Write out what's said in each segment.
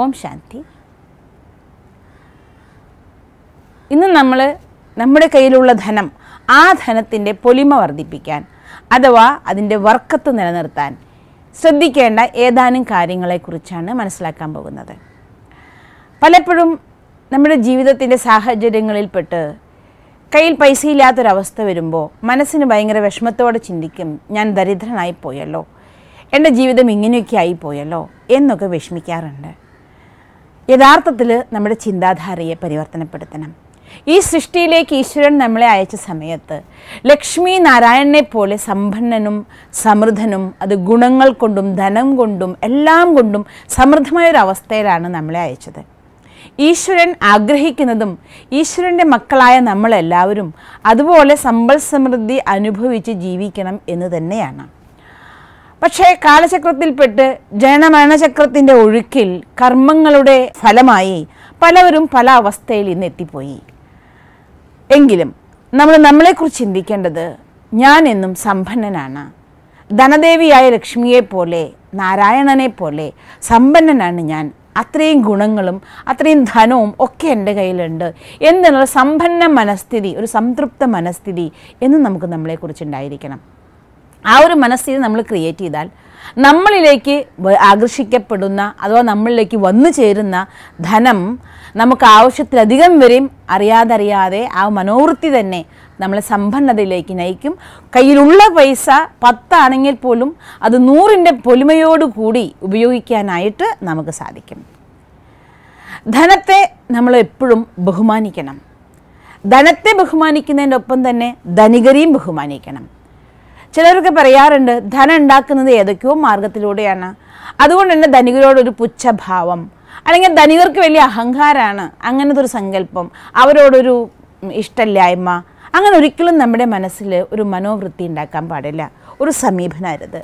ഓം ശാന്തി. ഇന്ന് നമ്മൾ നമ്മുടെ കയ്യിലുള്ള ധനം, ആ ധനത്തിൻ്റെ പൊലിമ വർദ്ധിപ്പിക്കാൻ അഥവാ അതിൻ്റെ വർക്കത്ത് നിലനിർത്താൻ ശ്രദ്ധിക്കേണ്ട ഏതാനും കാര്യങ്ങളെക്കുറിച്ചാണ് മനസ്സിലാക്കാൻ പോകുന്നത്. പലപ്പോഴും നമ്മുടെ ജീവിതത്തിൻ്റെ സാഹചര്യങ്ങളിൽപ്പെട്ട് കയ്യിൽ പൈസയില്ലാത്തൊരവസ്ഥ വരുമ്പോൾ മനസ്സിന് ഭയങ്കര വിഷമത്തോടെ ചിന്തിക്കും, ഞാൻ ദരിദ്രനായി പോയല്ലോ, എൻ്റെ ജീവിതം ഇങ്ങനെയൊക്കെ ആയിപ്പോയല്ലോ എന്നൊക്കെ വിഷമിക്കാറുണ്ട്. യഥാർത്ഥത്തിൽ നമ്മുടെ ചിന്താധാരയെ പരിവർത്തനപ്പെടുത്തണം. ഈ സൃഷ്ടിയിലേക്ക് ഈശ്വരൻ നമ്മളെ അയച്ച സമയത്ത് ലക്ഷ്മി നാരായണനെ പോലെ സമ്പന്നനും സമൃദ്ധനും, അത് ഗുണങ്ങൾ കൊണ്ടും ധനം കൊണ്ടും എല്ലാം കൊണ്ടും സമൃദ്ധമായൊരവസ്ഥയിലാണ് നമ്മളെ അയച്ചത്. ഈശ്വരൻ ആഗ്രഹിക്കുന്നതും ഈശ്വരൻ്റെ മക്കളായ നമ്മളെല്ലാവരും അതുപോലെ സമ്പൽ സമൃദ്ധി അനുഭവിച്ച് ജീവിക്കണം എന്ന് തന്നെയാണ്. പക്ഷേ കാലചക്രത്തിൽപ്പെട്ട് ജനനമരണചക്രത്തിൻ്റെ ഒഴുക്കിൽ കർമ്മങ്ങളുടെ ഫലമായി പലവരും പല അവസ്ഥയിൽ ഇന്ന് എത്തിപ്പോയി. എങ്കിലും നമ്മളെക്കുറിച്ച് ചിന്തിക്കേണ്ടത്, ഞാൻ എന്നും സമ്പന്നനാണ്, ധനദേവിയായ ലക്ഷ്മിയെപ്പോലെ നാരായണനെ പോലെ സമ്പന്നനാണ് ഞാൻ, അത്രയും ഗുണങ്ങളും അത്രയും ധനവും ഒക്കെ എൻ്റെ കയ്യിലുണ്ട് എന്നുള്ള സമ്പന്ന മനസ്ഥിതി, ഒരു സംതൃപ്ത മനസ്ഥിതി എന്നും നമുക്ക് നമ്മളെക്കുറിച്ചുണ്ടായിരിക്കണം. ആ ഒരു മനസ്ഥിതി നമ്മൾ ക്രിയേറ്റ് ചെയ്താൽ നമ്മളിലേക്ക് ആകർഷിക്കപ്പെടുന്ന അഥവാ നമ്മളിലേക്ക് വന്നു ചേരുന്ന ധനം നമുക്ക് ആവശ്യത്തിലധികം വരെയും അറിയാതെ ആ മനോവൃത്തി തന്നെ നമ്മളെ സമ്പന്നതയിലേക്ക് നയിക്കും. കയ്യിലുള്ള പൈസ 10 ആണെങ്കിൽ പോലും അത് 100ൻ്റെ പൊലിമയോടുകൂടി ഉപയോഗിക്കാനായിട്ട് നമുക്ക് സാധിക്കും. ധനത്തെ നമ്മൾ എപ്പോഴും ബഹുമാനിക്കണം. ധനത്തെ ബഹുമാനിക്കുന്നതിൻ്റെ ഒപ്പം തന്നെ ധനികരെയും ബഹുമാനിക്കണം. ചിലരൊക്കെ പറയാറുണ്ട്, ധനം ഉണ്ടാക്കുന്നത് ഏതൊക്കെയോ മാർഗത്തിലൂടെയാണ്, അതുകൊണ്ട് തന്നെ ധനികരോടൊരു പുച്ഛഭാവം, അല്ലെങ്കിൽ ധനികർക്ക് വലിയ അഹങ്കാരമാണ്, അങ്ങനത്തെ ഒരു സങ്കല്പം, അവരോടൊരു ഇഷ്ടമില്ലായ്മ, അങ്ങനെ ഒരിക്കലും നമ്മുടെ മനസ്സിൽ ഒരു മനോവൃത്തി ഉണ്ടാക്കാൻ പാടില്ല. ഒരു സമീപനരുത്.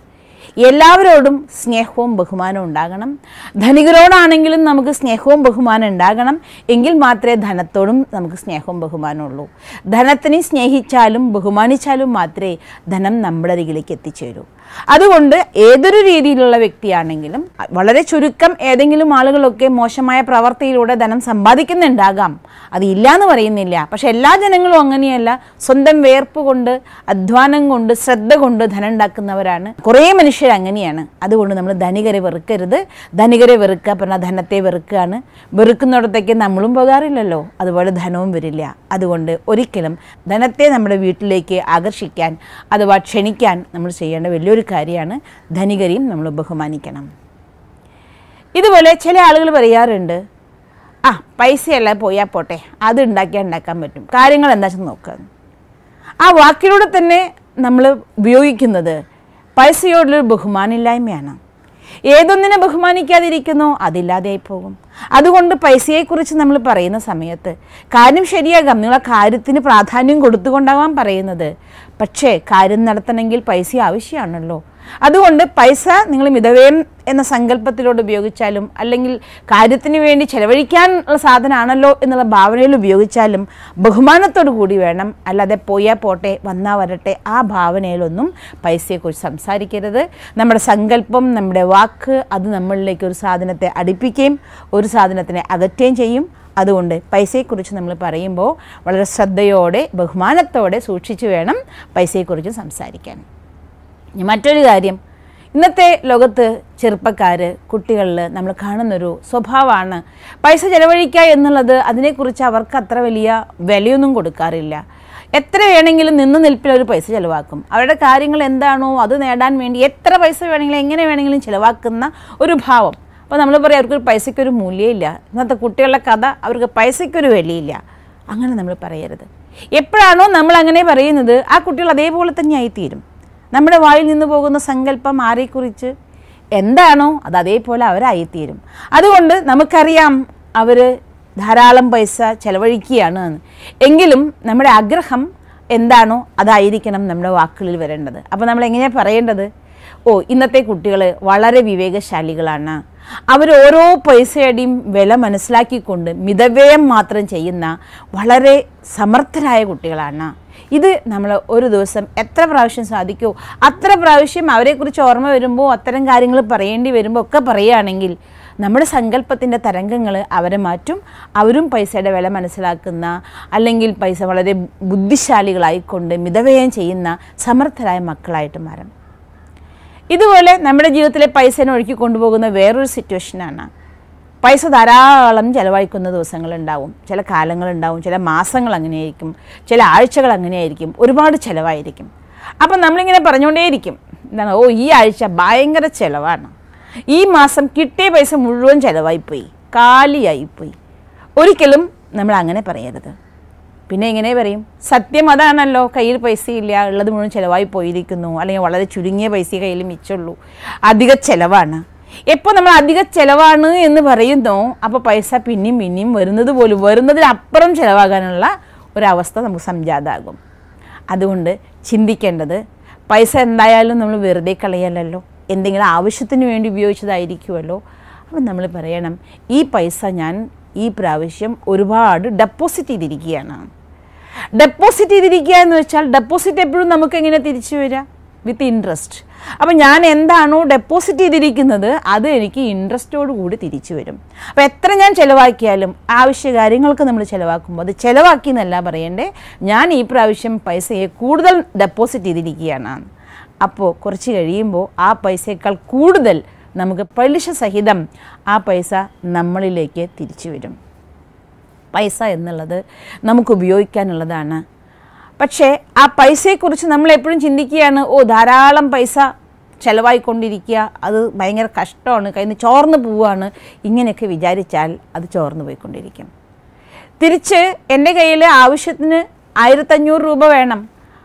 എല്ലാവരോടും സ്നേഹവും ബഹുമാനവും ഉണ്ടാകണം. ധനികരോടാണെങ്കിലും നമുക്ക് സ്നേഹവും ബഹുമാനം ഉണ്ടാകണം. എങ്കിൽ മാത്രമേ ധനത്തോടും നമുക്ക് സ്നേഹവും ബഹുമാനവും ഉള്ളൂ. ധനത്തിനെ സ്നേഹിച്ചാലും ബഹുമാനിച്ചാലും മാത്രമേ ധനം നമ്മുടെ അരികിലേക്ക് എത്തിച്ചേരൂ. അതുകൊണ്ട് ഏതൊരു രീതിയിലുള്ള വ്യക്തിയാണെങ്കിലും, വളരെ ചുരുക്കം ഏതെങ്കിലും ആളുകളൊക്കെ മോശമായ പ്രവർത്തിയിലൂടെ ധനം സമ്പാദിക്കുന്നുണ്ടാകാം, അത് ഇല്ലയെന്ന് പറയുന്നില്ല. പക്ഷെ എല്ലാ ജനങ്ങളും അങ്ങനെയല്ല. സ്വന്തം വേർപ്പ് കൊണ്ട്, അധ്വാനം കൊണ്ട്, ശ്രദ്ധ കൊണ്ട് ധനം ഉണ്ടാക്കുന്നവരാണ്. കുറേ മനുഷ്യർ അങ്ങനെയാണ്. അതുകൊണ്ട് നമ്മൾ ധനികരെ വെറുക്കരുത്. ധനികരെ വെറുക്കുക പറഞ്ഞാൽ ധനത്തെ വെറുക്കുകയാണ്. വെറുക്കുന്നിടത്തേക്ക് നമ്മളും പോകാറില്ലല്ലോ, അതുപോലെ ധനവും വരില്ല. അതുകൊണ്ട് ഒരിക്കലും ധനത്തെ നമ്മുടെ വീട്ടിലേക്ക് ആകർഷിക്കാൻ അഥവാ ക്ഷണിക്കാൻ നമ്മൾ ചെയ്യേണ്ട വലിയൊരു കാര്യമാണ് ധനികരെയും നമ്മൾ ബഹുമാനിക്കണം. ഇതുപോലെ ചില ആളുകൾ പറയാറുണ്ട്, പൈസയല്ല പോയാൽ പോട്ടെ, അത് ഉണ്ടാക്കാൻ പറ്റും, കാര്യങ്ങൾ എന്താ വെച്ചാൽ നോക്കുക. ആ വാക്കിലൂടെ തന്നെ നമ്മൾ ഉപയോഗിക്കുന്നത് പൈസയോടുള്ളൊരു ബഹുമാനമില്ലായ്മയാണ്. ഏതൊന്നിനെ ബഹുമാനിക്കാതിരിക്കുന്നോ അതില്ലാതെയായി പോകും. അതുകൊണ്ട് പൈസയെക്കുറിച്ച് നമ്മൾ പറയുന്ന സമയത്ത് കാര്യം ശരിയാകാം, നിങ്ങൾ ആ കാര്യത്തിന് പ്രാധാന്യം കൊടുത്തുകൊണ്ടാവാൻ പറയുന്നത്. പക്ഷേ കാര്യം നടത്തണമെങ്കിൽ പൈസ ആവശ്യമാണല്ലോ. അതുകൊണ്ട് പൈസ നിങ്ങൾ മിതവ്യയം എന്ന സങ്കല്പത്തിലൂടെ ഉപയോഗിച്ചാലും, അല്ലെങ്കിൽ കാര്യത്തിന് വേണ്ടി ചെലവഴിക്കാനുള്ള സാധനമാണല്ലോ എന്നുള്ള ഭാവനയിൽ ഉപയോഗിച്ചാലും ബഹുമാനത്തോടു കൂടി വേണം. അല്ലാതെ പോയാൽ പോട്ടെ വന്നാൽ വരട്ടെ ആ ഭാവനയിലൊന്നും പൈസയെക്കുറിച്ച് സംസാരിക്കരുത്. നമ്മുടെ സങ്കല്പം, നമ്മുടെ വാക്ക് അത് നമ്മളിലേക്ക് ഒരു സാധനത്തെ അടുപ്പിക്കുകയും ഒരു സാധനത്തിനെ അകറ്റുകയും ചെയ്യും. അതുകൊണ്ട് പൈസയെക്കുറിച്ച് നമ്മൾ പറയുമ്പോൾ വളരെ ശ്രദ്ധയോടെ ബഹുമാനത്തോടെ സൂക്ഷിച്ചു വേണം പൈസയെക്കുറിച്ച് സംസാരിക്കാൻ. മറ്റൊരു കാര്യം, ഇന്നത്തെ ലോകത്ത് ചെറുപ്പക്കാർ, കുട്ടികളിൽ നമ്മൾ കാണുന്നൊരു സ്വഭാവമാണ് പൈസ ചെലവഴിക്കുക എന്നുള്ളത്. അതിനെക്കുറിച്ച് അവർക്ക് അത്ര വലിയ വിലയൊന്നും കൊടുക്കാറില്ല. എത്ര വേണമെങ്കിലും നിൽപ്പിൽ ഒരു പൈസ ചിലവാക്കും. അവരുടെ കാര്യങ്ങൾ എന്താണോ അത് നേടാൻ വേണ്ടി എത്ര പൈസ വേണമെങ്കിലും എങ്ങനെ വേണമെങ്കിലും ചിലവാക്കുന്ന ഒരു ഭാവം. അപ്പോൾ നമ്മൾ പറയും അവർക്കൊരു പൈസയ്ക്കൊരു മൂല്യമില്ല. ഇന്നത്തെ കുട്ടികളുടെ കഥ, അവർക്ക് പൈസയ്ക്കൊരു വിലയില്ല. അങ്ങനെ നമ്മൾ പറയരുത്. എപ്പോഴാണോ നമ്മൾ അങ്ങനെ പറയുന്നത് ആ കുട്ടികൾ അതേപോലെ തന്നെ ആയിത്തീരും. നമ്മുടെ വായിൽ നിന്ന് പോകുന്ന സങ്കല്പം ആരെക്കുറിച്ച് എന്താണോ അത് അതേപോലെ അവരായിത്തീരും. അതുകൊണ്ട് നമുക്കറിയാം അവർ ധാരാളം പൈസ ചെലവഴിക്കുകയാണ് എങ്കിലും നമ്മുടെ ആഗ്രഹം എന്താണോ അതായിരിക്കണം നമ്മുടെ വാക്കുകളിൽ വരേണ്ടത്. അപ്പോൾ നമ്മൾ എങ്ങനെയാണ് പറയേണ്ടത്? ഇന്നത്തെ കുട്ടികൾ വളരെ വിവേകശാലികളാണ്, അവർ ഓരോ പൈസയുടെയും വില മനസ്സിലാക്കിക്കൊണ്ട് മിതവ്യയം മാത്രം ചെയ്യുന്ന വളരെ സമർത്ഥരായ കുട്ടികളാണ്. ഇത് നമ്മൾ ഒരു ദിവസം എത്ര പ്രാവശ്യം സാധിക്കുമോ അത്ര പ്രാവശ്യം അവരെക്കുറിച്ച് ഓർമ്മ വരുമ്പോൾ, അത്തരം കാര്യങ്ങൾ പറയേണ്ടി വരുമ്പോൾ ഒക്കെ പറയുകയാണെങ്കിൽ നമ്മുടെ സങ്കല്പത്തിൻ്റെ തരംഗങ്ങൾ അവരെ മാറ്റും. അവരും പൈസയുടെ വില മനസ്സിലാക്കുന്ന, അല്ലെങ്കിൽ പൈസ വളരെ ബുദ്ധിശാലികളായിക്കൊണ്ട് മിതവ്യയം ചെയ്യുന്ന സമർത്ഥരായ മക്കളായിട്ട് മാറും. ഇതുപോലെ നമ്മുടെ ജീവിതത്തിലെ പൈസനെ ഒഴുക്കി കൊണ്ടുപോകുന്ന വേറൊരു സിറ്റുവേഷനാണ്, പൈസ ധാരാളം ചിലവഴിക്കുന്ന ദിവസങ്ങളുണ്ടാവും, ചില കാലങ്ങളുണ്ടാവും, ചില മാസങ്ങൾ അങ്ങനെയായിരിക്കും, ചില ആഴ്ചകൾ അങ്ങനെയായിരിക്കും, ഒരുപാട് ചിലവായിരിക്കും. അപ്പം നമ്മളിങ്ങനെ പറഞ്ഞുകൊണ്ടേയിരിക്കും, എന്താണ്, ഓ ഈ ആഴ്ച ഭയങ്കര ചിലവാണ്, ഈ മാസം കിട്ടിയ പൈസ മുഴുവൻ ചിലവായിപ്പോയി, കാലിയായിപ്പോയി. ഒരിക്കലും നമ്മൾ അങ്ങനെ പറയരുത്. പിന്നെ എങ്ങനെ പറയും? സത്യം അതാണല്ലോ, കയ്യിൽ പൈസയില്ല, ഉള്ളത് മുഴുവൻ ചിലവായി പോയിരിക്കുന്നു, അല്ലെങ്കിൽ വളരെ ചുരുങ്ങിയ പൈസ കയ്യിൽ മിച്ചുള്ളൂ, അധിക ചിലവാണ്. എപ്പോൾ നമ്മൾ അധിക ചിലവാണ് എന്ന് പറയുന്നോ അപ്പോൾ പൈസ പിന്നെയും വരുന്നതിനപ്പുറം ചിലവാകാനുള്ള ഒരവസ്ഥ നമുക്ക് സംജാതമാകും. അതുകൊണ്ട് ചിന്തിക്കേണ്ടത്, പൈസ എന്തായാലും നമ്മൾ വെറുതെ കളയലല്ലോ, എന്തെങ്കിലും ആവശ്യത്തിന് വേണ്ടി ഉപയോഗിച്ചതായിരിക്കുമല്ലോ. അപ്പം നമ്മൾ പറയണം, ഈ പൈസ ഞാൻ ഈ പ്രാവശ്യം ഒരുപാട് ഡെപ്പോസിറ്റ് ചെയ്തിരിക്കുകയാണ്. ഡെപ്പോസിറ്റ് ചെയ്തിരിക്കുക എന്ന് വെച്ചാൽ ഡെപ്പോസിറ്റ് എപ്പോഴും നമുക്ക് എങ്ങനെ തിരിച്ചു വരിക? With interest. അപ്പം ഞാൻ എന്താണോ ഡെപ്പോസിറ്റ് ചെയ്തിരിക്കുന്നത് അത് എനിക്ക് ഇൻട്രസ്റ്റോട് കൂടി തിരിച്ചു വരും. അപ്പോൾ എത്ര ഞാൻ ചിലവാക്കിയാലും ആവശ്യകാര്യങ്ങൾക്ക് നമ്മൾ ചിലവാക്കുമ്പോൾ അത് ചിലവാക്കി എന്നല്ല പറയണ്ടേ, ഞാൻ ഈ പ്രാവശ്യം പൈസയെ കൂടുതൽ ഡെപ്പോസിറ്റ് ചെയ്തിരിക്കുകയാണ്. അപ്പോൾ കുറച്ച് കഴിയുമ്പോൾ ആ പൈസയേക്കാൾ കൂടുതൽ നമുക്ക് പലിശ സഹിതം ആ പൈസ നമ്മളിലേക്ക് തിരിച്ചു വരും. പൈസ എന്നുള്ളത് നമുക്ക് ഉപയോഗിക്കാനുള്ളതാണ്. പക്ഷേ ആ പൈസയെക്കുറിച്ച് നമ്മളെപ്പോഴും ചിന്തിക്കുകയാണ്, ഓ ധാരാളം പൈസ ചിലവായിക്കൊണ്ടിരിക്കുക, അത് ഭയങ്കര കഷ്ടമാണ്, കയ്യിൽ നിന്ന് ചോർന്ന് പോവുകയാണ്, ഇങ്ങനെയൊക്കെ വിചാരിച്ചാൽ അത് ചോർന്ന് പോയിക്കൊണ്ടിരിക്കും. തിരിച്ച് എൻ്റെ കയ്യിൽ ആവശ്യത്തിന് 1500 രൂപ വേണം,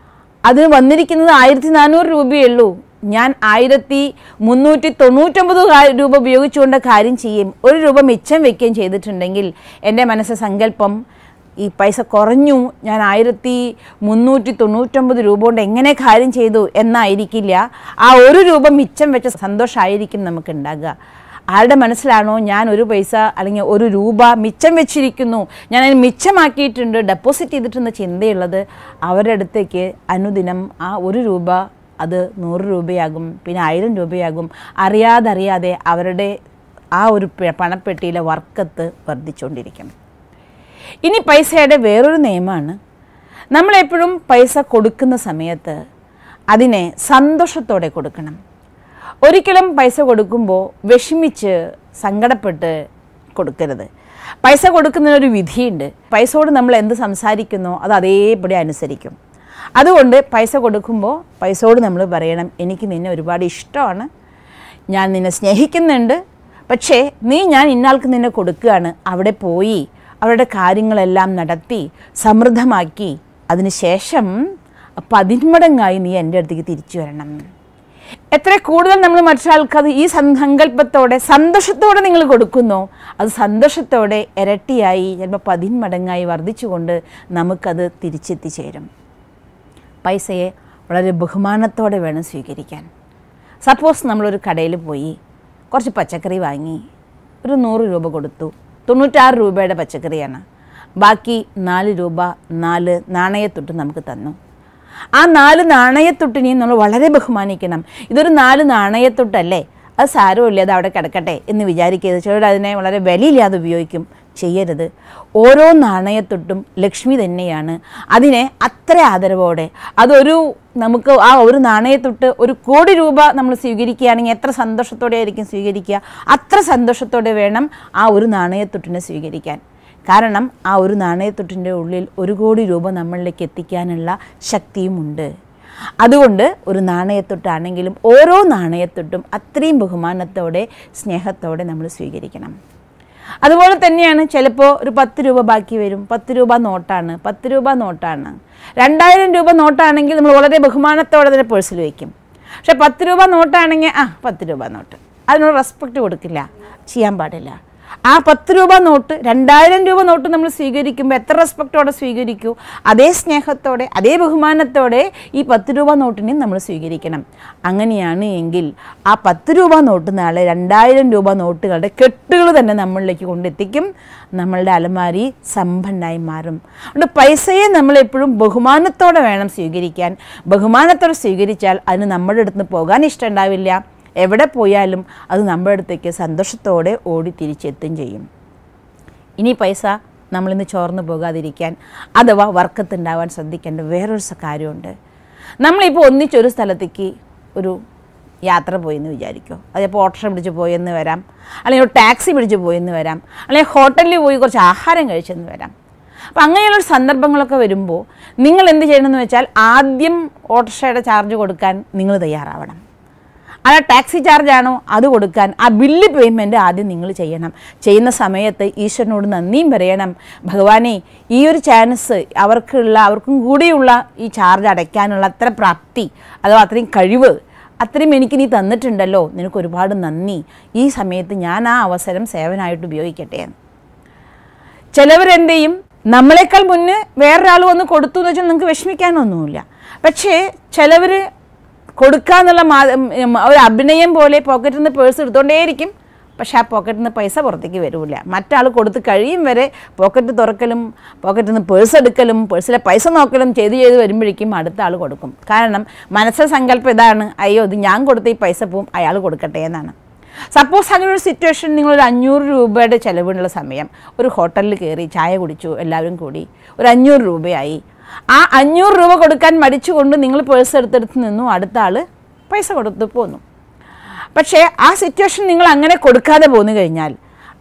അതിന് വന്നിരിക്കുന്നത് 1400 രൂപയേ ഉള്ളൂ, ഞാൻ 1399 രൂപ ഉപയോഗിച്ചുകൊണ്ട് കാര്യം ചെയ്യും, 1 രൂപ മിച്ചം വയ്ക്കുകയും ചെയ്തിട്ടുണ്ടെങ്കിൽ എൻ്റെ മനസ്സ് സങ്കല്പം ഈ പൈസ കുറഞ്ഞു, ഞാൻ 1399 രൂപ കൊണ്ട് എങ്ങനെ കാര്യം ചെയ്തു എന്നായിരിക്കില്ല, ആ 1 രൂപ മിച്ചം വെച്ച സന്തോഷമായിരിക്കും നമുക്കുണ്ടാകുക. ആരുടെ മനസ്സിലാണോ ഞാൻ 1 പൈസ അല്ലെങ്കിൽ 1 രൂപ മിച്ചം വെച്ചിരിക്കുന്നു, ഞാൻ അതിന് മിച്ചമാക്കിയിട്ടുണ്ട്, ഡെപ്പോസിറ്റ് ചെയ്തിട്ടുണ്ടെന്ന ചിന്തയുള്ളത്, അവരുടെ അടുത്തേക്ക് അനുദിനം ആ 1 രൂപ അത് 100 രൂപയാകും, പിന്നെ 1000 രൂപയാകും. അറിയാതെ അവരുടെ ആ ഒരു പണപ്പെട്ടിയിലെ വർക്കത്ത് വർദ്ധിച്ചുകൊണ്ടിരിക്കും. ഇനി പൈസയുടെ വേറൊരു നിയമമാണ്, നമ്മളെപ്പോഴും പൈസ കൊടുക്കുന്ന സമയത്ത് അതിനെ സന്തോഷത്തോടെ കൊടുക്കണം. ഒരിക്കലും പൈസ കൊടുക്കുമ്പോൾ വിഷമിച്ച് സങ്കടപ്പെട്ട് കൊടുക്കരുത്. പൈസ കൊടുക്കുന്നതിനൊരു വിധിയുണ്ട്. പൈസയോട് നമ്മൾ എന്ത് സംസാരിക്കുന്നോ അത് അതേപടി അനുസരിക്കും. അതുകൊണ്ട് പൈസ കൊടുക്കുമ്പോൾ പൈസയോട് നമ്മൾ പറയണം, എനിക്ക് നിന്നെ ഒരുപാട് ഇഷ്ടമാണ്, ഞാൻ നിന്നെ സ്നേഹിക്കുന്നുണ്ട്, പക്ഷേ ഞാൻ ഇന്നാൾക്ക് നിന്നെ കൊടുക്കുകയാണ്, അവിടെ പോയി അവരുടെ കാര്യങ്ങളെല്ലാം നടത്തി സമൃദ്ധമാക്കി അതിനുശേഷം 10 മടങ്ങായി നീ എൻ്റെ അടുത്തേക്ക് തിരിച്ചു വരണം. എത്ര കൂടുതൽ നമ്മൾ മറ്റൊരാൾക്കത് ഈ സങ്കല്പത്തോടെ സന്തോഷത്തോടെ നിങ്ങൾ കൊടുക്കുന്നോ അത് സന്തോഷത്തോടെ ഇരട്ടിയായി ചിലപ്പോൾ 10 മടങ്ങായി വർദ്ധിച്ചുകൊണ്ട് നമുക്കത് തിരിച്ചെത്തിച്ചേരും. പൈസയെ വളരെ ബഹുമാനത്തോടെ വേണം സ്വീകരിക്കാൻ. സപ്പോസ് നമ്മളൊരു കടയിൽ പോയി കുറച്ച് പച്ചക്കറി വാങ്ങി, ഒരു 100 രൂപ കൊടുത്തു, 96 രൂപയുടെ പച്ചക്കറിയാണ്, ബാക്കി 4 രൂപ 4 നാണയത്തൊട്ട് നമുക്ക് തന്നു. ആ 4 നാണയത്തൊട്ടിനെയും നമ്മൾ വളരെ ബഹുമാനിക്കണം. ഇതൊരു 4 നാണയത്തൊട്ടല്ലേ, അത് സാരമില്ല, അത് അവിടെ കിടക്കട്ടെ എന്ന് വിചാരിക്കരുത്. ചിലർ അതിനെ വളരെ വിലയില്ലാതെ ഉപയോഗിക്കും. ചെയ്യരുത്. ഓരോ നാണയത്തൊട്ടും ലക്ഷ്മി തന്നെയാണ്. അതിനെ അത്ര ആദരവോടെ, നമുക്ക് ആ ഒരു നാണയത്തൊട്ട് 1 കോടി രൂപ നമ്മൾ സ്വീകരിക്കുകയാണെങ്കിൽ എത്ര സന്തോഷത്തോടെ ആയിരിക്കും സ്വീകരിക്കുക. അത്ര സന്തോഷത്തോടെ വേണം ആ ഒരു നാണയത്തൊട്ടിനെ സ്വീകരിക്കാൻ. കാരണം ആ ഒരു നാണയത്തൊട്ടിൻ്റെ ഉള്ളിൽ 1 കോടി രൂപ നമ്മളിലേക്ക് എത്തിക്കാനുള്ള ശക്തിയുമുണ്ട്. അതുകൊണ്ട് ഒരു നാണയത്തൊട്ടാണെങ്കിലും ഓരോ നാണയത്തൊട്ടും അത്രയും ബഹുമാനത്തോടെ സ്നേഹത്തോടെ നമ്മൾ സ്വീകരിക്കണം. അതുപോലെ തന്നെയാണ് ചിലപ്പോൾ ഒരു 10 രൂപ ബാക്കി വരും. 10 രൂപ നോട്ടാണ്, 10 രൂപ നോട്ടാണ്. 2000 രൂപ നോട്ടാണെങ്കിൽ നമ്മൾ വളരെ ബഹുമാനത്തോടെ അതിനെ പേഴ്സിൽ വയ്ക്കും. പക്ഷെ 10 രൂപ നോട്ടാണെങ്കിൽ 10 രൂപ നോട്ട്, അതിനോട് റെസ്പെക്റ്റ് കൊടുക്കില്ല, ചെയ്യാൻ പാടില്ല. ആ 10 രൂപ നോട്ട് 2000 രൂപ നോട്ട് നമ്മൾ സ്വീകരിക്കുമ്പോൾ എത്ര റെസ്പെക്റ്റോടെ സ്വീകരിക്കൂ, അതേ സ്നേഹത്തോടെ അതേ ബഹുമാനത്തോടെ ഈ 10 രൂപ നോട്ടിനെയും നമ്മൾ സ്വീകരിക്കണം. അങ്ങനെയാണ് എങ്കിൽ ആ 10 രൂപ നോട്ട് നാളെ 2000 രൂപ നോട്ടുകളുടെ കെട്ടുകൾ തന്നെ നമ്മളിലേക്ക് കൊണ്ടെത്തിക്കും. നമ്മളുടെ അലമാരി സമ്പന്നായി മാറും. അതുകൊണ്ട് പൈസയെ നമ്മളെപ്പോഴും ബഹുമാനത്തോടെ വേണം സ്വീകരിക്കാൻ. ബഹുമാനത്തോടെ സ്വീകരിച്ചാൽ അതിന് നമ്മുടെ അടുത്ത് നിന്ന് പോകാൻ ഇഷ്ടമുണ്ടാവില്ല. എവിടെ പോയാലും അത് നമ്മുടെ അടുത്തേക്ക് സന്തോഷത്തോടെ ഓടി തിരിച്ചെത്തും ചെയ്യും. ഇനി പൈസ നമ്മളിന്ന് ചോർന്നു പോകാതിരിക്കാൻ അഥവാ വർക്കത്തുണ്ടാവാൻ ശ്രദ്ധിക്കേണ്ട വേറൊരു കാര്യമുണ്ട്. നമ്മളിപ്പോൾ ഒന്നിച്ചൊരു സ്ഥലത്തേക്ക് ഒരു യാത്ര പോയെന്ന് വിചാരിക്കുമോ. അതിപ്പോൾ ഓട്ടോറിക്ഷ പിടിച്ച് പോയെന്ന് വരാം, അല്ലെങ്കിൽ ഒരു ടാക്സി പിടിച്ച് പോയെന്ന് വരാം, അല്ലെങ്കിൽ ഹോട്ടലിൽ പോയി കുറച്ച് ആഹാരം കഴിച്ചെന്ന് വരാം. അപ്പോൾ അങ്ങനെയുള്ളൊരു സന്ദർഭങ്ങളൊക്കെ വരുമ്പോൾ നിങ്ങൾ എന്ത് ചെയ്യണമെന്ന് വെച്ചാൽ ആദ്യം ഓട്ടോറിക്ഷയുടെ ചാർജ് കൊടുക്കാൻ നിങ്ങൾ തയ്യാറാവണം. അല്ല ടാക്സി ചാർജാണോ അത് കൊടുക്കാൻ ആ ബില്ല് പേയ്മെൻറ്റ് ആദ്യം നിങ്ങൾ ചെയ്യണം. ചെയ്യുന്ന സമയത്ത് ഈശ്വരനോട് നന്ദിയും പറയണം. ഭഗവാനെ, ഈ ഒരു ചാൻസ് അവർക്കും കൂടിയുള്ള ഈ ചാർജ് അടയ്ക്കാനുള്ള അത്ര പ്രാപ്തി അഥവാ അത്രയും കഴിവ് അത്രയും എനിക്ക് നീ തന്നിട്ടുണ്ടല്ലോ, നിനക്ക് ഒരുപാട് നന്ദി. ഈ സമയത്ത് ഞാൻ ആ അവസരം സേവനമായിട്ട് ഉപയോഗിക്കട്ടെ. ചിലവരെന്ത് ചെയ്യും, നമ്മളെക്കാൾ മുന്നേ വേറൊരാൾ വന്ന് കൊടുത്തു എന്ന് വെച്ചാൽ നിങ്ങൾക്ക് വിഷമിക്കാനൊന്നുമില്ല. പക്ഷേ ചിലവർ കൊടുക്കാന്നുള്ള ഒരു അഭിനയം പോലെ പോക്കറ്റിൽ നിന്ന് പേഴ്സ് എടുത്തുകൊണ്ടേയിരിക്കും. പക്ഷേ ആ പോക്കറ്റിൽ നിന്ന് പൈസ പുറത്തേക്ക് വരില്ല. മറ്റാൾ കൊടുത്ത് കഴിയും വരെ പോക്കറ്റ് തുറക്കലും പോക്കറ്റിൽ നിന്ന് പേഴ്സ് എടുക്കലും പേഴ്സിലെ പൈസ നോക്കലും ചെയ്ത് വരുമ്പോഴേക്കും അടുത്ത ആൾ കൊടുക്കും. കാരണം മനസ്സിലെ സങ്കല്പം ഇതാണ്, അയ്യോ ഇത് ഞാൻ കൊടുത്ത ഈ പൈസ പോവും, അയാൾ കൊടുക്കട്ടെ എന്നാണ്. സപ്പോസ് അങ്ങനെ ഒരു സിറ്റുവേഷൻ, നിങ്ങളൊരു 500 രൂപയുടെ ചിലവിനുള്ള സമയം ഒരു ഹോട്ടലിൽ കയറി ചായ കുടിച്ചു, എല്ലാവരും കൂടി ഒരു 500 രൂപയായി. ആ 500 രൂപ കൊടുക്കാൻ മടിച്ചുകൊണ്ട് നിങ്ങൾ പേഴ്സ് എടുത്തെടുത്ത് നിന്നു, അടുത്ത ആൾ പൈസ കൊടുത്ത് പോന്നു. പക്ഷേ ആ സിറ്റുവേഷൻ നിങ്ങൾ അങ്ങനെ കൊടുക്കാതെ പോന്നു കഴിഞ്ഞാൽ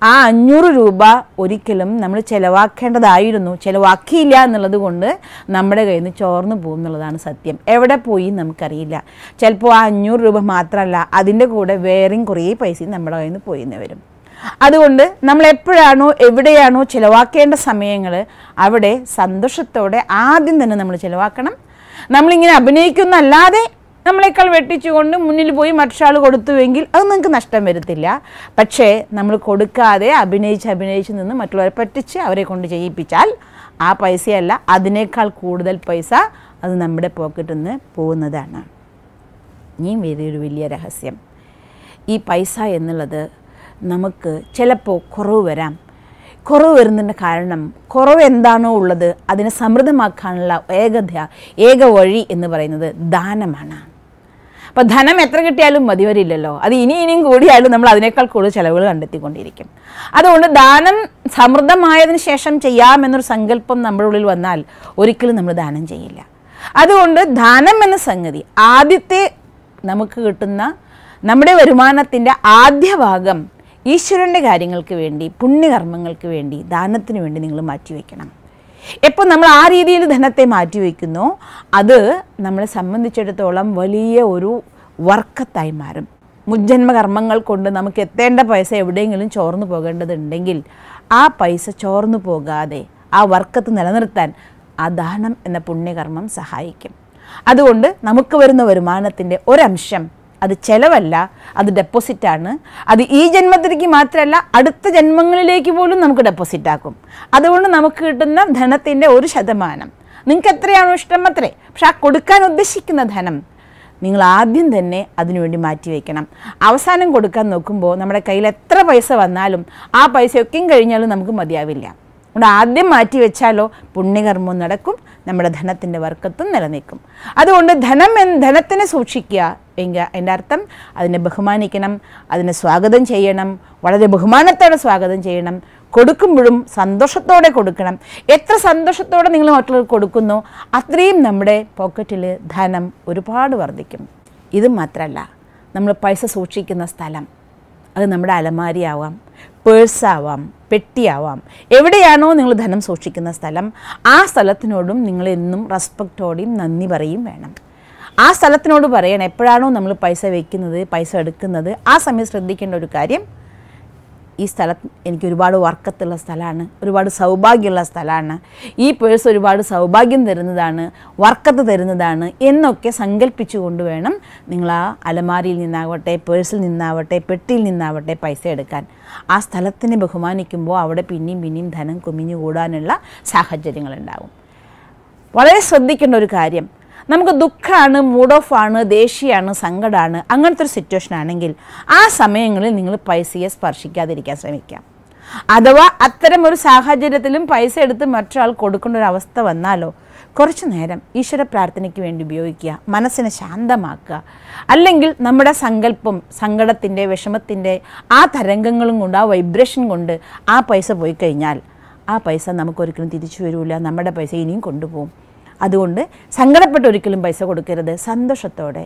ആ 500 രൂപ ഒരിക്കലും നമ്മൾ ചിലവാക്കേണ്ടതായിരുന്നു, ചിലവാക്കിയില്ല എന്നുള്ളത് കൊണ്ട് നമ്മുടെ കയ്യിൽ നിന്ന് ചോർന്നു പോകും എന്നുള്ളതാണ് സത്യം. എവിടെ പോയി നമുക്കറിയില്ല. ചിലപ്പോൾ ആ 500 രൂപ മാത്രമല്ല, അതിൻ്റെ കൂടെ വേറെയും കുറേ പൈസയും നമ്മുടെ കയ്യിൽ നിന്ന് പോയിന്ന് വരും. അതുകൊണ്ട് നമ്മൾ എപ്പോഴാണോ എവിടെയാണോ ചിലവാക്കേണ്ട സമയങ്ങൾ അവിടെ സന്തോഷത്തോടെ ആദ്യം തന്നെ നമ്മൾ ചിലവാക്കണം. നമ്മളിങ്ങനെ അഭിനയിക്കുന്നല്ലാതെ നമ്മളെക്കാൾ വെട്ടിച്ചുകൊണ്ട് മുന്നിൽ പോയി മറ്റൊരാൾ കൊടുത്തുവെങ്കിൽ അത് നിങ്ങൾക്ക് നഷ്ടം വരത്തില്ല. പക്ഷേ നമ്മൾ കൊടുക്കാതെ അഭിനയിച്ച് നിന്ന് മറ്റുള്ളവരെ പറ്റിച്ച് അവരെ കൊണ്ട് ചെയ്യിപ്പിച്ചാൽ ആ പൈസയല്ല, അതിനേക്കാൾ കൂടുതൽ പൈസ അത് നമ്മുടെ പോക്കറ്റിൽ നിന്ന് പോകുന്നതാണ്. ഇനിയും വേറൊരു വലിയ രഹസ്യം, ഈ പൈസ എന്നുള്ളത് നമുക്ക് ചിലപ്പോൾ കുറവ് വരാം. കുറവ് വരുന്നതിൻ്റെ കാരണം കുറവ് എന്താണോ ഉള്ളത് അതിനെ സമൃദ്ധമാക്കാനുള്ള ഏക വഴി എന്ന് പറയുന്നത് ദാനമാണ്. അപ്പോൾ ധനം എത്ര കിട്ടിയാലും മതി വരില്ലല്ലോ, അത് ഇനിയും കൂടിയാലും നമ്മൾ അതിനേക്കാൾ കൂടുതൽ ചിലവുകൾ കണ്ടെത്തിക്കൊണ്ടിരിക്കും. അതുകൊണ്ട് ദാനം സമൃദ്ധമായതിനു ശേഷം ചെയ്യാമെന്നൊരു സങ്കല്പം നമ്മുടെ ഉള്ളിൽ വന്നാൽ ഒരിക്കലും നമ്മൾ ദാനം ചെയ്യില്ല. അതുകൊണ്ട് ദാനം എന്ന സംഗതി ആദ്യത്തെ നമുക്ക് കിട്ടുന്ന നമ്മുടെ വരുമാനത്തിൻ്റെ ആദ്യ ഭാഗം ഈശ്വരൻ്റെ കാര്യങ്ങൾക്ക് വേണ്ടി, പുണ്യകർമ്മങ്ങൾക്ക് വേണ്ടി, ദാനത്തിന് വേണ്ടി നിങ്ങൾ മാറ്റിവെക്കണം. എപ്പോൾ നമ്മൾ ആ രീതിയിൽ ധനത്തെ മാറ്റിവെക്കുന്നോ അത് നമ്മളെ സംബന്ധിച്ചിടത്തോളം വലിയ ഒരു വർക്കത്തായി മാറും. മുജ്ജന്മകർമ്മങ്ങൾ കൊണ്ട് നമുക്ക് എത്തേണ്ട പൈസ എവിടെയെങ്കിലും ചോർന്നു പോകേണ്ടതുണ്ടെങ്കിൽ ആ പൈസ ചോർന്നു പോകാതെ ആ വർക്കത്ത് നിലനിർത്താൻ ആ ദാനം എന്ന പുണ്യകർമ്മം സഹായിക്കും. അതുകൊണ്ട് നമുക്ക് വരുന്ന വരുമാനത്തിൻ്റെ ഒരംശം അത് ചെലവല്ല, അത് ഡെപ്പോസിറ്റാണ്. അത് ഈ ജന്മത്തിലേക്ക് മാത്രമല്ല അടുത്ത ജന്മങ്ങളിലേക്ക് പോലും നമുക്ക് ഡെപ്പോസിറ്റാക്കും. അതുകൊണ്ട് നമുക്ക് കിട്ടുന്ന ധനത്തിൻ്റെ 1% നിങ്ങൾക്ക് എത്രയാണോ ഇഷ്ടം അത്രേ. പക്ഷെ ആ കൊടുക്കാൻ ഉദ്ദേശിക്കുന്ന ധനം നിങ്ങൾ ആദ്യം തന്നെ അതിനുവേണ്ടി മാറ്റി വയ്ക്കണം. അവസാനം കൊടുക്കാൻ നോക്കുമ്പോൾ നമ്മുടെ കയ്യിൽ എത്ര പൈസ വന്നാലും ആ പൈസയൊക്കെയും കഴിഞ്ഞാലും നമുക്ക് മതിയാവില്ല. അതുകൊണ്ട് ആദ്യം മാറ്റി വെച്ചാലോ പുണ്യകർമ്മം നടക്കും, നമ്മുടെ ധനത്തിൻ്റെ വർക്കത്തും നിലനിൽക്കും. അതുകൊണ്ട് ധനത്തിനെ സൂക്ഷിക്കുക എങ്കിൽ അതിൻ്റെ അർത്ഥം അതിനെ ബഹുമാനിക്കണം, അതിനെ സ്വാഗതം ചെയ്യണം, വളരെ ബഹുമാനത്തോടെ സ്വാഗതം ചെയ്യണം. കൊടുക്കുമ്പോഴും സന്തോഷത്തോടെ കൊടുക്കണം. എത്ര സന്തോഷത്തോടെ നിങ്ങൾ മറ്റുള്ളവർക്ക് കൊടുക്കുന്നോ അത്രയും നമ്മുടെ പോക്കറ്റിൽ ധനം ഒരുപാട് വർദ്ധിക്കും. ഇത് മാത്രമല്ല, നമ്മൾ പൈസ സൂക്ഷിക്കുന്ന സ്ഥലം, അത് നമ്മുടെ അലമാരിയാവാം, പേഴ്സാവാം, പെട്ടിയാവാം, എവിടെയാണോ നിങ്ങൾ ധനം സൂക്ഷിക്കുന്ന സ്ഥലം ആ സ്ഥലത്തിനോടും നിങ്ങൾ എന്നും റെസ്പെക്റ്റോടെയും നന്ദി പറയും വേണം. ആ സ്ഥലത്തിനോട് പറയണം. എപ്പോഴാണോ നമ്മൾ പൈസ വയ്ക്കുന്നത്, പൈസ എടുക്കുന്നത്, ആ സമയം ശ്രദ്ധിക്കേണ്ട ഒരു കാര്യം, ഈ സ്ഥലം എനിക്ക് ഒരുപാട് വർക്കത്തുള്ള സ്ഥലമാണ്, ഒരുപാട് സൗഭാഗ്യമുള്ള സ്ഥലമാണ്, ഈ പേഴ്സ് ഒരുപാട് സൗഭാഗ്യം തരുന്നതാണ്, വർക്കത്ത് തരുന്നതാണ് എന്നൊക്കെ സങ്കല്പിച്ചു കൊണ്ട് വേണം നിങ്ങൾ ആ അലമാരിയിൽ നിന്നാവട്ടെ, പേഴ്സിൽ നിന്നാവട്ടെ, പെട്ടിയിൽ നിന്നാവട്ടെ പൈസ എടുക്കാൻ. ആ സ്ഥലത്തിനെ ബഹുമാനിക്കുമ്പോൾ അവിടെ പിന്നെയും ധനം കുമിഞ്ഞു കൂടാനുള്ള സാഹചര്യങ്ങളുണ്ടാകും. വളരെ ശ്രദ്ധിക്കേണ്ട ഒരു കാര്യം, നമുക്ക് ദുഃഖമാണ്, മൂഡ് ഓഫ് ആണ്, ദേഷ്യമാണ്, സങ്കടമാണ്, അങ്ങനത്തെ ഒരു സിറ്റുവേഷൻ ആണെങ്കിൽ ആ സമയങ്ങളിൽ നിങ്ങൾ പൈസയെ സ്പർശിക്കാതിരിക്കാൻ ശ്രമിക്കാം. അഥവാ അത്തരം ഒരു സാഹചര്യത്തിലും പൈസ എടുത്ത് മറ്റൊരാൾ കൊടുക്കേണ്ട ഒരു അവസ്ഥ വന്നാലോ, കുറച്ചു നേരം ഈശ്വര പ്രാർത്ഥനയ്ക്ക് വേണ്ടി ഉപയോഗിക്കുക, മനസ്സിനെ ശാന്തമാക്കുക. അല്ലെങ്കിൽ നമ്മുടെ സങ്കല്പം, സങ്കടത്തിൻ്റെ, വിഷമത്തിൻ്റെ ആ തരംഗങ്ങളും കൊണ്ട്, ആ വൈബ്രേഷൻ കൊണ്ട് ആ പൈസ പോയി കഴിഞ്ഞാൽ ആ പൈസ നമുക്കൊരിക്കലും തിരിച്ചു വരില്ല, നമ്മുടെ പൈസ ഇനിയും കൊണ്ടുപോകും. അതുകൊണ്ട് സങ്കടപ്പെട്ട് ഒരിക്കലും പൈസ കൊടുക്കരുത്. സന്തോഷത്തോടെ,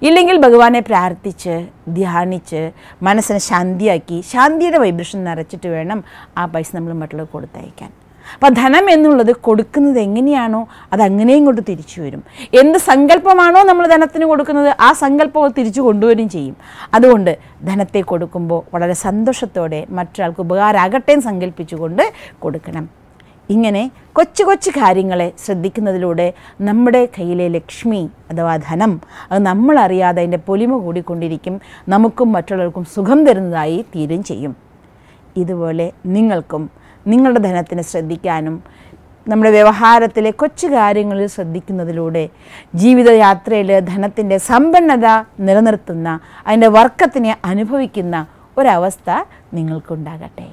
ഇല്ലെങ്കിൽ ഭഗവാനെ പ്രാർത്ഥിച്ച് ധ്യാനിച്ച് മനസ്സിനെ ശാന്തിയാക്കി ശാന്തിയുടെ വൈബ്രേഷൻ നിറച്ചിട്ട് വേണം ആ പൈസ നമ്മൾ മറ്റുള്ളവർക്ക് കൊടുത്തയക്കാൻ. അപ്പം ധനം എന്നുള്ളത് കൊടുക്കുന്നത് എങ്ങനെയാണോ അതങ്ങനെയും കൊണ്ട് തിരിച്ചു വരും. എന്ത് സങ്കല്പമാണോ നമ്മൾ ധനത്തിന് കൊടുക്കുന്നത് ആ സങ്കല്പം തിരിച്ചു കൊണ്ടുവരികയും ചെയ്യും. അതുകൊണ്ട് ധനത്തെ കൊടുക്കുമ്പോൾ വളരെ സന്തോഷത്തോടെ മറ്റൊരാൾക്ക് ഉപകാരമാകട്ടെ എന്ന് സങ്കല്പിച്ചുകൊണ്ട് കൊടുക്കണം. ഇങ്ങനെ കൊച്ചു കൊച്ചു കാര്യങ്ങളെ ശ്രദ്ധിക്കുന്നതിലൂടെ നമ്മുടെ കയ്യിലെ ലക്ഷ്മി അഥവാ ധനം അത് നമ്മളറിയാതെ അതിൻ്റെ പൊലിമ കൂടിക്കൊണ്ടിരിക്കും, നമുക്കും മറ്റുള്ളവർക്കും സുഖം തരുന്നതായി തീരുകയും ചെയ്യും. ഇതുപോലെ നിങ്ങൾക്കും നിങ്ങളുടെ ധനത്തിനെ ശ്രദ്ധിക്കാനും നമ്മുടെ വ്യവഹാരത്തിലെ കൊച്ചു കാര്യങ്ങളിൽ ശ്രദ്ധിക്കുന്നതിലൂടെ ജീവിതയാത്രയിൽ ധനത്തിൻ്റെ സമ്പന്നത നിലനിർത്തുന്ന അതിൻ്റെ വർക്കത്തിനെ അനുഭവിക്കുന്ന ഒരവസ്ഥ നിങ്ങൾക്കുണ്ടാകട്ടെ.